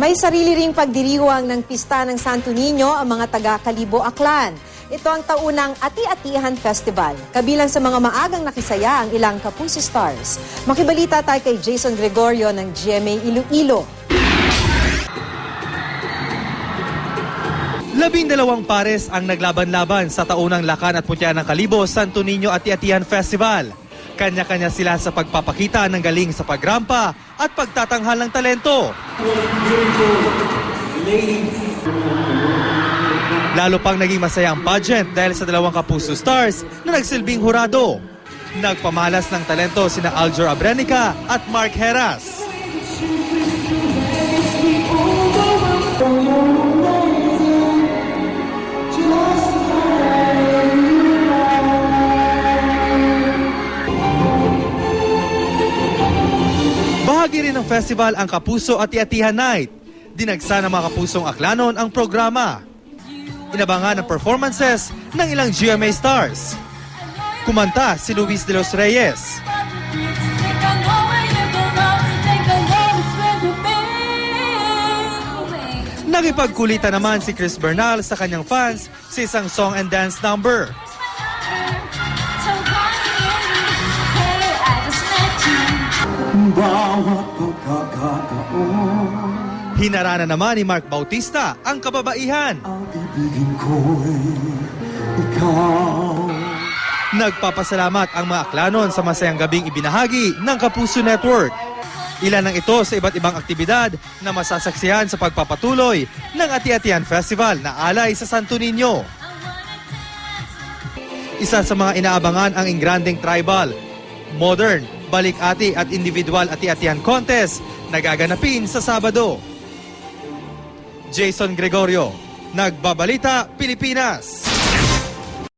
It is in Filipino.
May sarili ring pagdiriwang ng pista ng Santo Niño ang mga taga-Kalibo, Aklan. Ito ang taunang Ati-Atihan Festival. Kabilang sa mga maagang nakisaya ang ilang Kapuso Stars. Makibalita tayo kay Jason Gregorio ng GMA Iloilo. 12 pares ang naglaban-laban sa taunang Lakan at Putya ng Kalibo Santo Niño Ati-Atihan Festival. Kanya-kanya sila sa pagpapakita ng galing sa pagrampa at pagtatanghal ng talento. Lalo pang naging masaya ang pageant dahil sa dalawang Kapuso Stars na nagsilbing hurado. Nagpamalas ng talento sina Aljor Abrenica at Mark Heras. Bahagi rin ng festival ang Kapuso Ati-Atihan Night. Dinagsa ng mga kapusong Aklanon ang programa. Inabangan ang performances ng ilang GMA stars. Kumanta si Luis de los Reyes. Nakipagkulitan naman si Chris Bernal sa kanyang fans sa isang song and dance number. Hinarana naman ni Mark Bautista ang kababaihan. Ang ibigin ko'y ikaw. Nagpapasalamat ang mga Aklanon sa masayang gabing ibinahagi ng Kapuso Network. Ilan ng ito sa iba't ibang aktibidad na masasaksihan sa pagpapatuloy ng Ati-Atihan Festival na alay sa Santo Niño. Isa sa mga inaabangan ang Ingranding Tribal, Modern, Balik-Ati at Individual Ati-Atihan Contest na gaganapin sa Sabado. Jason Gregorio, Nagbabalita, Pilipinas.